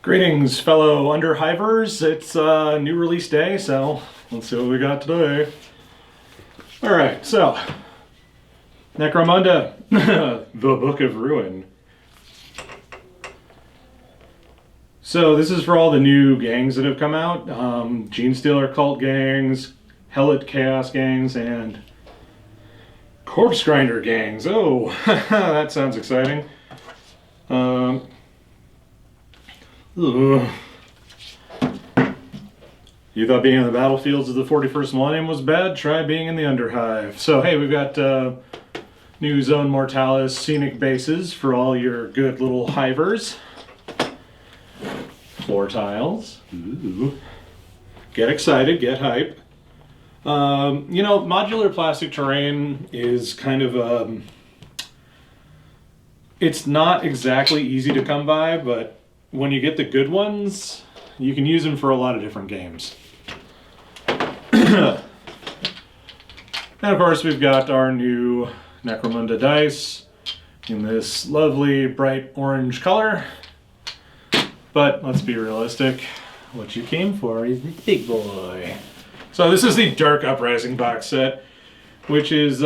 Greetings, fellow Underhivers. It's a new release day, so let's see what we got today. Alright, so Necromunda, the Book of Ruin. So this is for all the new gangs that have come out. Genestealer cult gangs, Helot Chaos gangs, and Corpse Grinder gangs. Oh, that sounds exciting. Ugh. You thought being in the battlefields of the 41st millennium was bad? Try being in the Underhive. So hey, we've got new Zone Mortalis scenic bases for all your good little hivers. Floor tiles. Ooh. Get excited, get hype. You know, modular plastic terrain is kind of it's not exactly easy to come by, but when you get the good ones, you can use them for a lot of different games. And of course, we've got our new Necromunda dice in this lovely bright orange color. But let's be realistic. What you came for is the big boy. So this is the Dark Uprising box set, which is,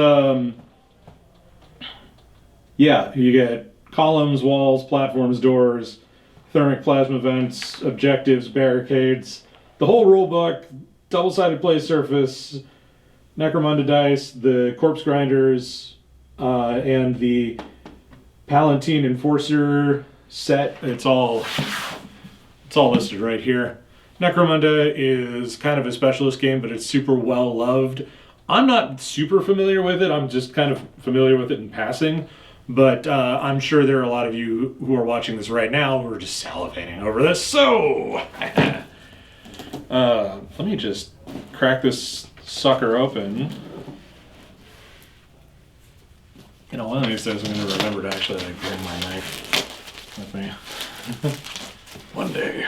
yeah, you get columns, walls, platforms, doors, thermic plasma vents, objectives, barricades, the whole rule book, double-sided play surface, Necromunda dice, the Corpse Grinders, and the Palatine Enforcer set. It's all listed right here. Necromunda is kind of a specialist game, but it's super well loved. I'm not super familiar with it. I'm just kind of familiar with it in passing. But I'm sure there are a lot of you who are watching this right now who are just salivating over this. So, let me just crack this sucker open. You know, one of these days I'm going to remember to actually bring my knife with me. One day.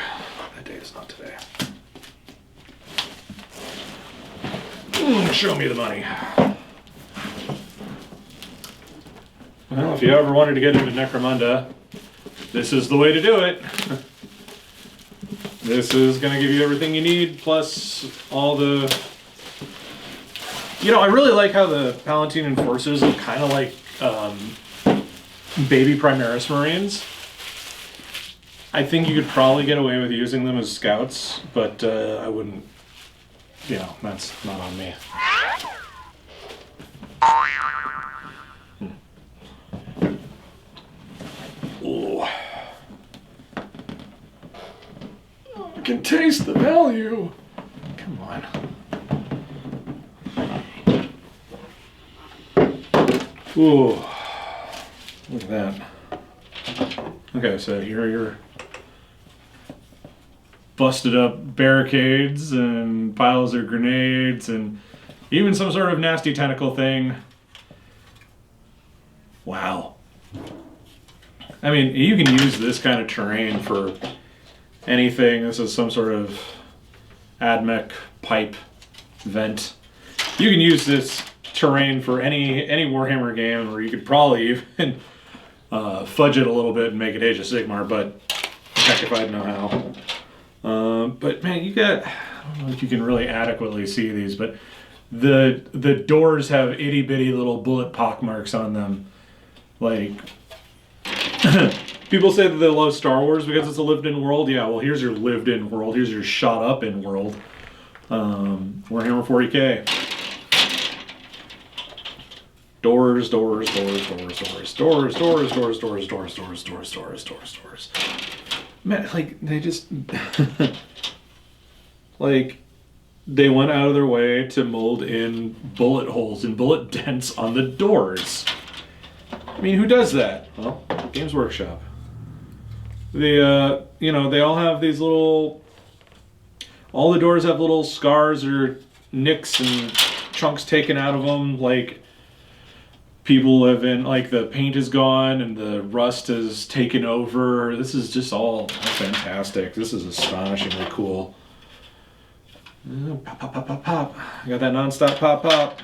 That day is not today. Show me the money. Well, if you ever wanted to get into Necromunda, this is the way to do it. This is going to give you everything you need, plus all the... You know, I really like how the Palatine Enforcers look kind of like baby Primaris Marines. I think you could probably get away with using them as scouts, but I wouldn't... You know, that's not on me. Oh, I can taste the value. Come on. Ooh, look at that. Okay, so here are your busted up barricades and piles of grenades and even some sort of nasty tentacle thing. Wow. I mean, you can use this kind of terrain for anything. This is some sort of AdMech pipe vent. You can use this terrain for any Warhammer game, or you could probably even fudge it a little bit and make it Age of Sigmar, but heck if I'd know how. But man, you got, I don't know if you can really adequately see these, but the doors have itty bitty little bullet pockmarks on them. Like, people say that they love Star Wars because it's a lived-in world. Yeah, well, here's your lived-in world. Here's your shot-up-in world. Warhammer 40K. Doors, doors, doors, doors, doors, doors, doors, doors, doors, doors, doors, doors, doors, doors, doors. Man, like, they just... like, they went out of their way to mold in bullet holes and bullet dents on the doors. I mean, who does that? Well, Games Workshop. They, you know, they all have these little... All the doors have little scars or nicks and chunks taken out of them. Like, people have been... Like, the paint is gone and the rust has taken over. This is just all fantastic. This is astonishingly cool. Pop, pop, pop, pop, pop. I got that non-stop pop, pop.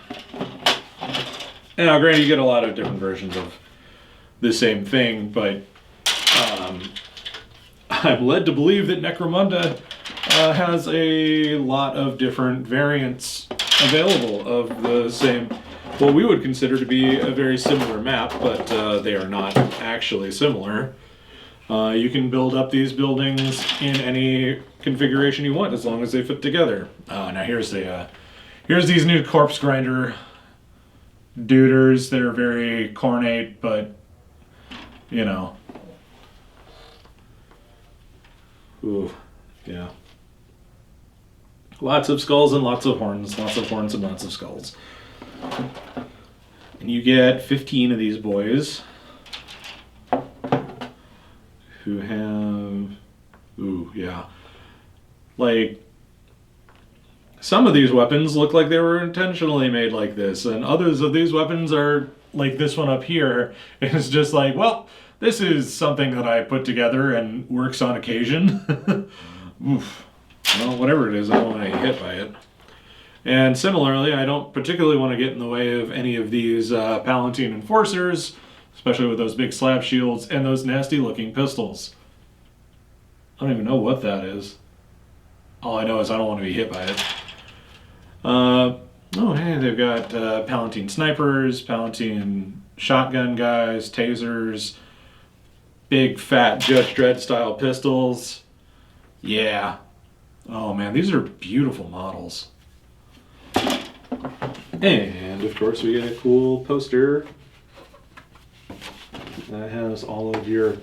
Now, granted, you get a lot of different versions of the same thing, but I'm led to believe that Necromunda has a lot of different variants available of the same, what we would consider to be a very similar map, but they are not actually similar. You can build up these buildings in any configuration you want as long as they fit together. Now here's these new corpse grinder duders. They're very cornate, but you know. Ooh, yeah. Lots of skulls and lots of horns, lots of horns and lots of skulls. And you get 15 of these boys who have, ooh, yeah. Like, some of these weapons look like they were intentionally made like this, and others of these weapons are like this one up here. It's just like, well, this is something that I put together and works on occasion. Oof. Well, whatever it is, I don't want to get hit by it. And similarly, I don't particularly want to get in the way of any of these Palatine Enforcers, especially with those big slab shields and those nasty looking pistols. I don't even know what that is. All I know is I don't want to be hit by it. Oh, hey, they've got Palatine snipers, Palatine shotgun guys, tasers, big fat Judge Dredd style pistols. Yeah. Oh man, these are beautiful models. And of course we get a cool poster that has all of your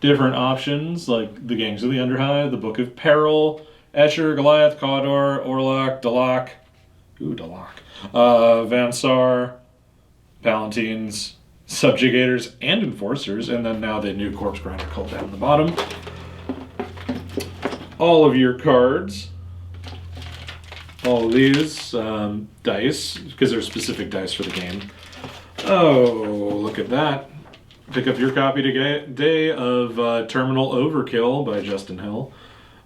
different options, like the Gangs of the Underhive, the Book of Peril, Escher, Goliath, Cawdor, Orlok, Dalak, Vansar, Palatines, Subjugators, and Enforcers, and then now the new Corpse Grinder cult down the bottom. All of your cards, all of these dice, because they're specific dice for the game. Oh, look at that. Pick up your copy today of Terminal Overkill by Justin Hill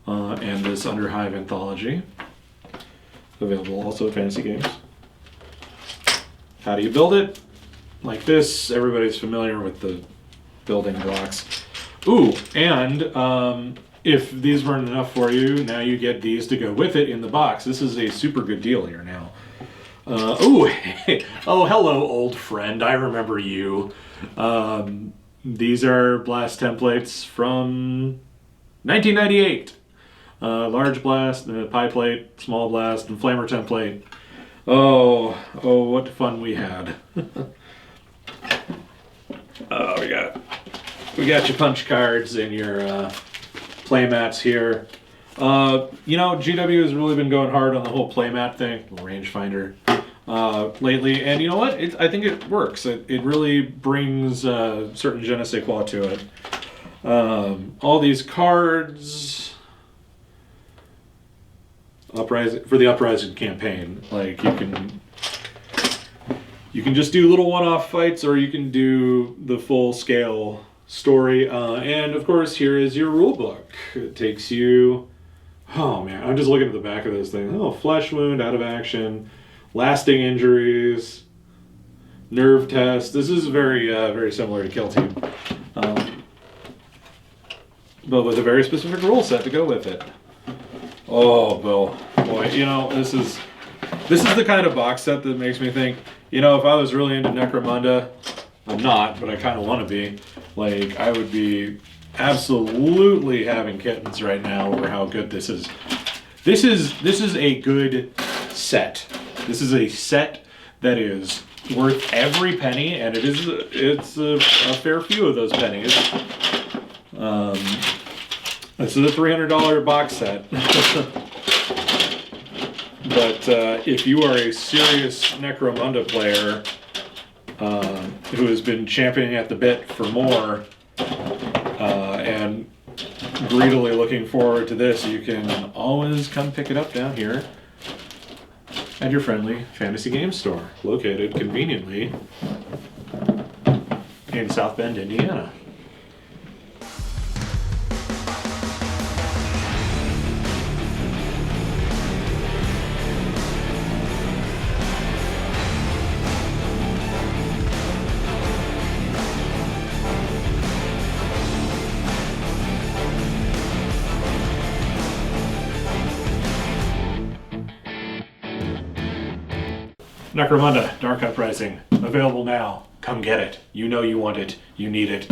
and this Underhive anthology. Available also at Fantasy Games. How do you build it? Like this. Everybody's familiar with the building blocks. Ooh, and if these weren't enough for you, now you get these to go with it in the box. This is a super good deal here now. Oh, hello, old friend. I remember you. These are blast templates from 1998. Large blast, pie plate, small blast, and flamer template. Oh, what fun we had. Oh, we got your punch cards and your playmats here. GW has really been going hard on the whole playmat thing, rangefinder, lately, and you know what? I think it works. It really brings certain je ne sais quoi to it. All these cards. For the Uprising campaign, like you can just do little one-off fights, or you can do the full-scale story. And of course, here is your rule book. It takes you. Oh man, I'm just looking at the back of this thing. Oh, flesh wound, out of action, lasting injuries, nerve test. This is very very similar to Kill Team, but with a very specific rule set to go with it. Oh, Bill, boy, this is the kind of box set that makes me think, if I was really into Necromunda, I'm not, but I kind of want to be, like, I would be absolutely having kittens right now over how good this is. This is a good set. This is a set that is worth every penny, and it's a fair few of those pennies. This is a $300 box set. But if you are a serious Necromunda player who has been championing at the bit for more and greedily looking forward to this, you can always come pick it up down here at your friendly Fantasy Games store, located conveniently in South Bend, Indiana. Necromunda, Dark Uprising, available now. Come get it. You know you want it. You need it.